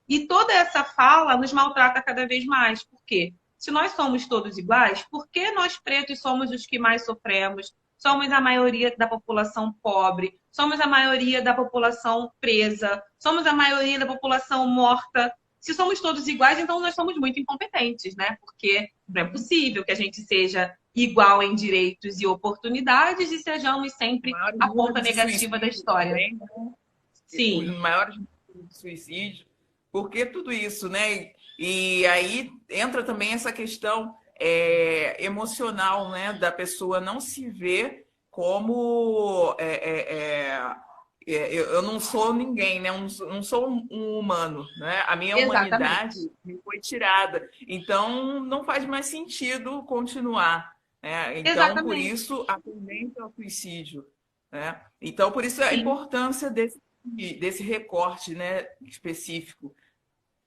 E toda essa fala nos maltrata cada vez mais. Por quê? Se nós somos todos iguais, por que nós pretos somos os que mais sofremos? Somos a maioria da população pobre, somos a maioria da população presa, somos a maioria da população morta. Se somos todos iguais, então nós somos muito incompetentes, né? Porque não é possível que a gente seja igual em direitos e oportunidades e sejamos O sempre maior a número ponta de negativa da suicídios história. também, né? Os Sim, maiores números de suicídio. Por que tudo isso, né? E aí entra também essa questão emocional, né? Da pessoa não se ver como eu não sou ninguém, né? Eu não sou um humano, né? A minha humanidade exatamente. me foi tirada. Então não faz mais sentido continuar, né? Então por Exatamente. isso a tendência ao suicídio, né? Então por isso a Sim. importância desse recorte, né, específico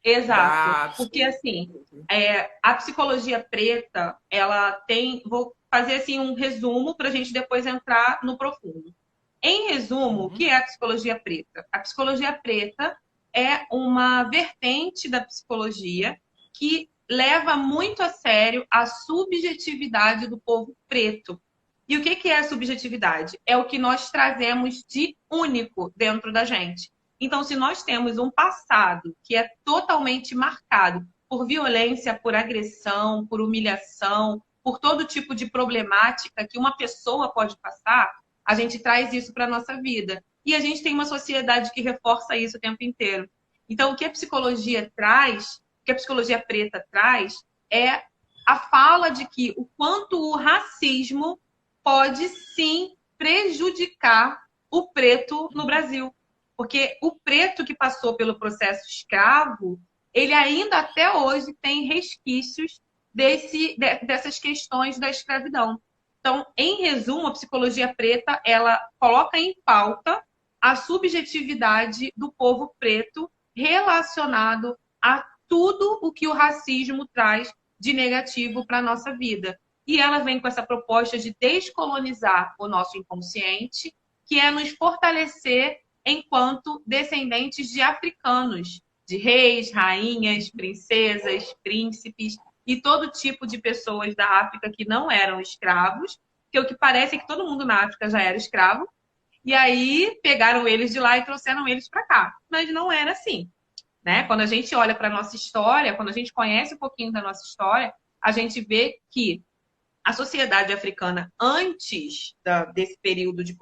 Exato, da porque psicologia. assim, a psicologia preta, ela tem, vou fazer assim um resumo para a gente depois entrar no profundo. Em resumo, o que Uhum. é a psicologia preta? A psicologia preta é uma vertente da psicologia que leva muito a sério a subjetividade do povo preto. E o que é a subjetividade? É o que nós trazemos de único dentro da gente. Então, se nós temos um passado que é totalmente marcado por violência, por agressão, por humilhação, por todo tipo de problemática que uma pessoa pode passar, a gente traz isso para a nossa vida. E a gente tem uma sociedade que reforça isso o tempo inteiro. Então, o que a psicologia traz, o que a psicologia preta traz, é a fala de que o quanto o racismo pode sim prejudicar o preto no Brasil. Porque o preto que passou pelo processo escravo, ele ainda até hoje tem resquícios dessas questões da escravidão. Então, em resumo, a psicologia preta, ela coloca em pauta a subjetividade do povo preto relacionado a tudo o que o racismo traz de negativo para a nossa vida. E ela vem com essa proposta de descolonizar o nosso inconsciente, que é nos fortalecer enquanto descendentes de africanos, de reis, rainhas, princesas, príncipes e todo tipo de pessoas da África que não eram escravos, que o que parece é que todo mundo na África já era escravo, e aí pegaram eles de lá e trouxeram eles para cá. Mas não era assim, né? Quando a gente olha para a nossa história, quando a gente conhece um pouquinho da nossa história, a gente vê que a sociedade africana, antes desse período de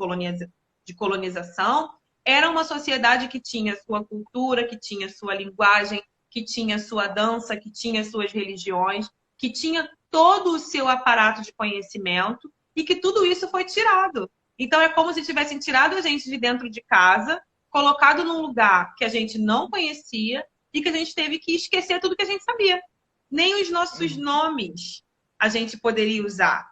colonização, era uma sociedade que tinha sua cultura, que tinha sua linguagem, que tinha sua dança, que tinha suas religiões, que tinha todo o seu aparato de conhecimento e que tudo isso foi tirado. Então é como se tivessem tirado a gente de dentro de casa, colocado num lugar que a gente não conhecia e que a gente teve que esquecer tudo que a gente sabia. Nem os nossos Uhum. nomes a gente poderia usar.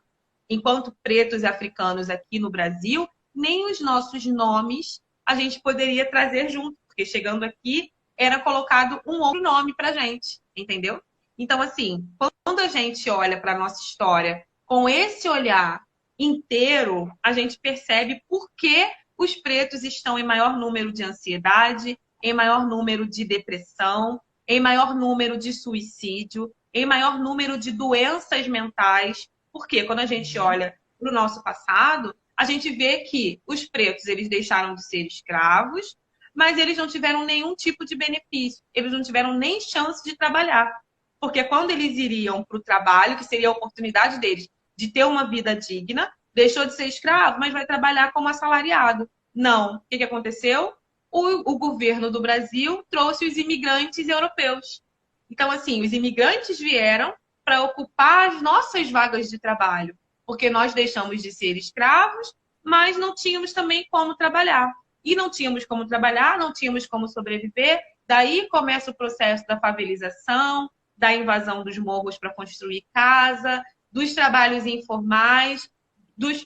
Enquanto pretos e africanos aqui no Brasil, nem os nossos nomes a gente poderia trazer junto, porque chegando aqui era colocado um outro nome para gente, entendeu? Então, assim, quando a gente olha para a nossa história com esse olhar inteiro, a gente percebe por que os pretos estão em maior número de ansiedade, em maior número de depressão, em maior número de suicídio, em maior número de doenças mentais. Porque quando a gente Uhum. olha para o nosso passado, a gente vê que os pretos eles deixaram de ser escravos, mas eles não tiveram nenhum tipo de benefício, eles não tiveram nem chance de trabalhar. Porque quando eles iriam para o trabalho, que seria a oportunidade deles de ter uma vida digna, deixou de ser escravo, mas vai trabalhar como assalariado. Não. O que aconteceu? O governo do Brasil trouxe os imigrantes europeus. Então, assim, os imigrantes vieram para ocupar as nossas vagas de trabalho, porque nós deixamos de ser escravos, mas não tínhamos também como trabalhar. E não tínhamos como trabalhar, não tínhamos como sobreviver. Daí começa o processo da favelização, da invasão dos morros para construir casa, dos trabalhos informais, dos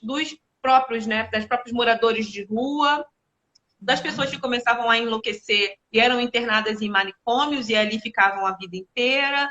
próprios, né, das próprios moradores de rua, das pessoas Uhum. que começavam a enlouquecer e eram internadas em manicômios e ali ficavam a vida inteira,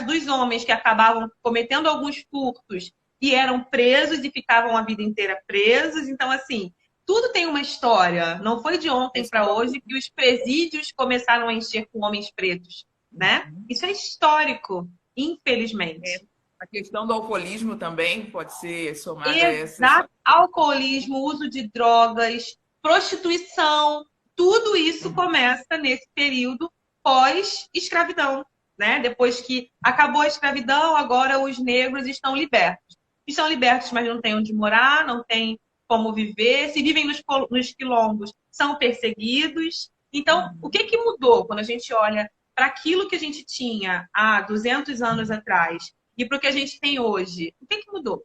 dos homens que acabavam cometendo alguns furtos e eram presos e ficavam a vida inteira presos. Então, assim, tudo tem uma história. Não foi de ontem para hoje que os presídios começaram a encher com homens pretos, né? Isso é histórico, infelizmente. A questão do alcoolismo também pode ser somada a essa Exato. Alcoolismo, uso de drogas, prostituição, tudo isso começa nesse período pós-escravidão, né? Depois que acabou a escravidão, agora os negros estão libertos. Estão libertos, mas não têm onde morar, não têm como viver. Se vivem nos quilombos, são perseguidos. Então, o que que mudou quando a gente olha para aquilo que a gente tinha há 200 anos atrás e para o que a gente tem hoje? O que que mudou?